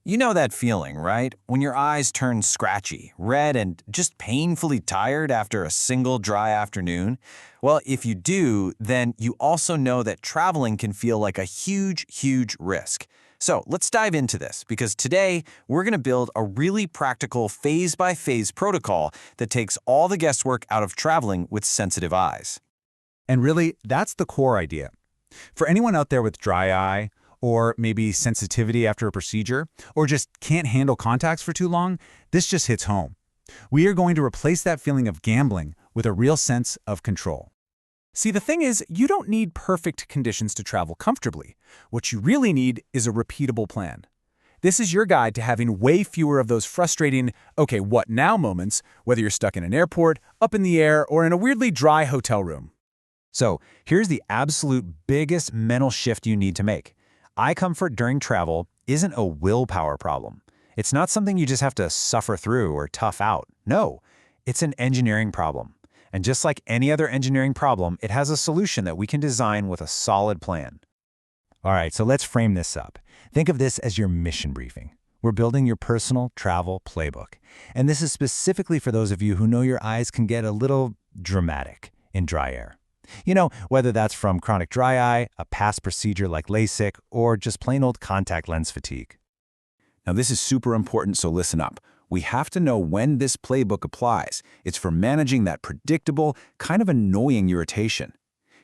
You know that feeling, right? When your eyes turn scratchy, red, and just painfully tired after a single dry afternoon? Well, if you do, then you also know that traveling can feel like a huge risk. So let's dive into this because today we're going to build a really practical phase-by-phase protocol that takes all the guesswork out of traveling with sensitive eyes. And really, that's the core idea. For anyone out there with dry eye, or maybe sensitivity after a procedure, or just can't handle contacts for too long, this just hits home. We are going to replace that feeling of gambling with a real sense of control. See, the thing is, you don't need perfect conditions to travel comfortably. What you really need is a repeatable plan. This is your guide to having way fewer of those frustrating, okay, what now moments, whether you're stuck in an airport, up in the air, or in a weirdly dry hotel room. So here's the absolute biggest mental shift you need to make. Eye comfort during travel isn't a willpower problem. It's not something you just have to suffer through or tough out. No, it's an engineering problem. And just like any other engineering problem, it has a solution that we can design with a solid plan. All right, so let's frame this up. Think of this as your mission briefing. We're building your personal travel playbook. And this is specifically for those of you who know your eyes can get a little dramatic in dry air. You know, whether that's from chronic dry eye, a past procedure like LASIK, or just plain old contact lens fatigue. Now this is super important, so listen up. We have to know when this playbook applies. It's for managing that predictable, kind of annoying irritation.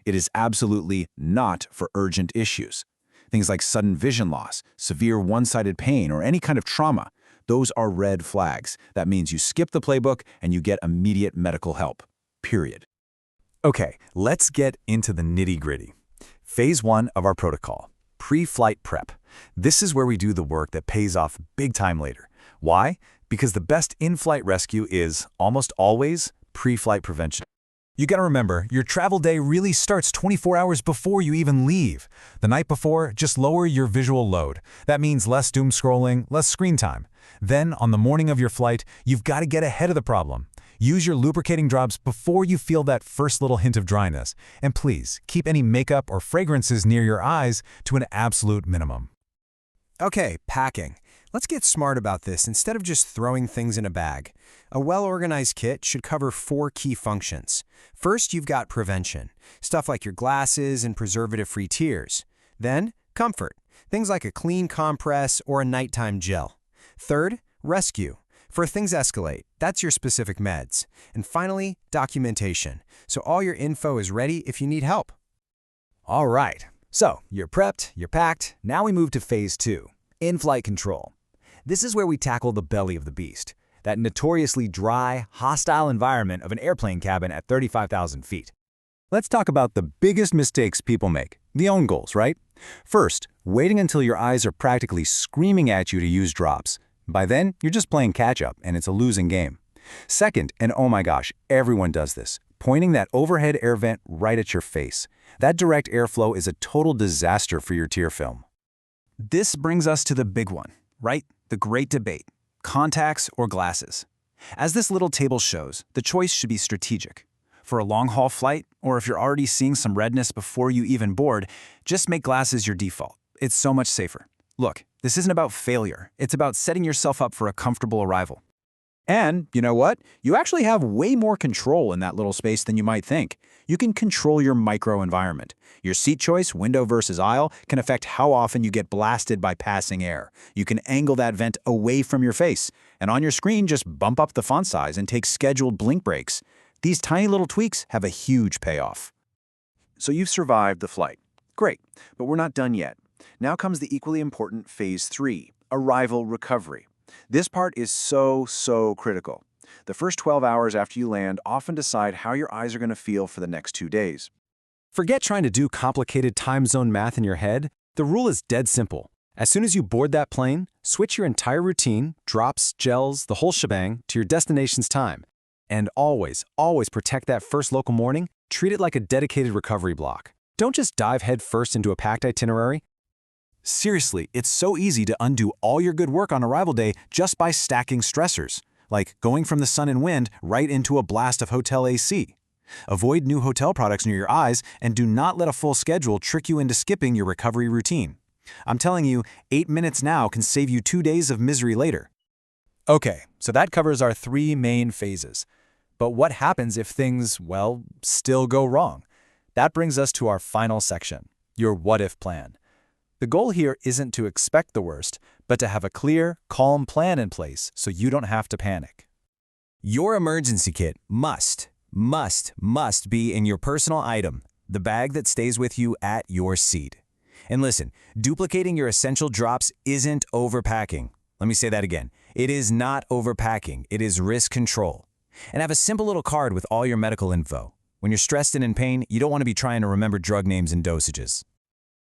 It is absolutely not for urgent issues. Things like sudden vision loss, severe one-sided pain, or any kind of trauma. Those are red flags. That means you skip the playbook and you get immediate medical help. Period. Okay, let's get into the nitty-gritty. Phase 1 of our protocol, pre-flight prep. This is where we do the work that pays off big time later. Why? Because the best in-flight rescue is, almost always, pre-flight prevention. You gotta remember, your travel day really starts 24 hours before you even leave. The night before, just lower your visual load. That means less doom scrolling, less screen time. Then, on the morning of your flight, you've got to get ahead of the problem. Use your lubricating drops before you feel that first little hint of dryness. And please, keep any makeup or fragrances near your eyes to an absolute minimum. Okay, packing. Let's get smart about this instead of just throwing things in a bag. A well-organized kit should cover 4 key functions. First, you've got prevention, stuff like your glasses and preservative-free tears. Then, comfort, things like a clean compress or a nighttime gel. Third, rescue. For things escalate, that's your specific meds. And finally, documentation. So all your info is ready if you need help. All right, so you're prepped, you're packed. Now we move to phase 2, in-flight control. This is where we tackle the belly of the beast, that notoriously dry, hostile environment of an airplane cabin at 35,000 feet. Let's talk about the biggest mistakes people make, the own goals, right? First, waiting until your eyes are practically screaming at you to use drops. By then, you're just playing catch-up, and it's a losing game. Second, and oh my gosh, everyone does this, pointing that overhead air vent right at your face. That direct airflow is a total disaster for your tear film. This brings us to the big one, right? The great debate, contacts or glasses. As this little table shows, the choice should be strategic. For a long-haul flight, or if you're already seeing some redness before you even board, just make glasses your default. It's so much safer. Look, this isn't about failure. It's about setting yourself up for a comfortable arrival. And you know what? You actually have way more control in that little space than you might think. You can control your microenvironment. Your seat choice, window versus aisle, can affect how often you get blasted by passing air. You can angle that vent away from your face. And on your screen, just bump up the font size and take scheduled blink breaks. These tiny little tweaks have a huge payoff. So you've survived the flight. Great, but we're not done yet. Now comes the equally important phase 3, arrival recovery. This part is so critical. The first 12 hours after you land often decide how your eyes are going to feel for the next 2 days. Forget trying to do complicated time zone math in your head. The rule is dead simple. As soon as you board that plane, switch your entire routine, drops, gels, the whole shebang, to your destination's time. And always protect that first local morning. Treat it like a dedicated recovery block. Don't just dive head first into a packed itinerary. Seriously, it's so easy to undo all your good work on arrival day just by stacking stressors, like going from the sun and wind right into a blast of hotel AC. Avoid new hotel products near your eyes and do not let a full schedule trick you into skipping your recovery routine. I'm telling you, 8 minutes now can save you 2 days of misery later. Okay, so that covers our 3 main phases. But what happens if things, well, still go wrong? That brings us to our final section, your what-if plan. The goal here isn't to expect the worst, but to have a clear, calm plan in place so you don't have to panic. Your emergency kit must be in your personal item, the bag that stays with you at your seat. And listen, duplicating your essential drops isn't overpacking. Let me say that again. It is not overpacking, it is risk control. And have a simple little card with all your medical info. When you're stressed and in pain, you don't want to be trying to remember drug names and dosages.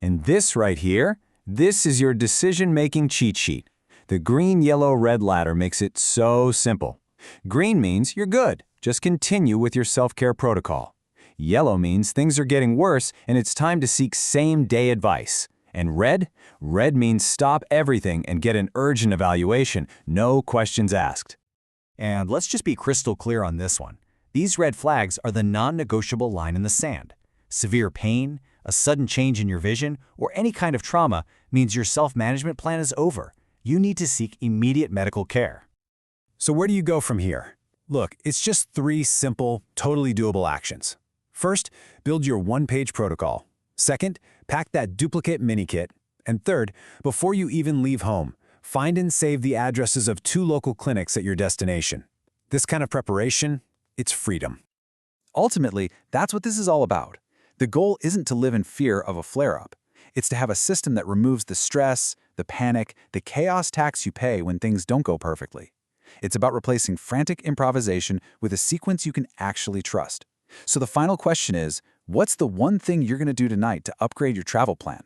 And this right here, this is your decision-making cheat sheet. The green, yellow, red ladder makes it so simple. Green means you're good. Just continue with your self-care protocol. Yellow means things are getting worse and it's time to seek same-day advice. And red means stop everything and get an urgent evaluation, no questions asked. And let's just be crystal clear on this one. These red flags are the non-negotiable line in the sand. Severe pain, a sudden change in your vision, or any kind of trauma means your self-management plan is over. You need to seek immediate medical care. So where do you go from here? Look, it's just 3 simple, totally doable actions. First, build your one-page protocol. Second, pack that duplicate mini kit. And third, before you even leave home, find and save the addresses of 2 local clinics at your destination. This kind of preparation, it's freedom. Ultimately, that's what this is all about. The goal isn't to live in fear of a flare-up. It's to have a system that removes the stress, the panic, the chaos tax you pay when things don't go perfectly. It's about replacing frantic improvisation with a sequence you can actually trust. So the final question is, what's the one thing you're going to do tonight to upgrade your travel plan?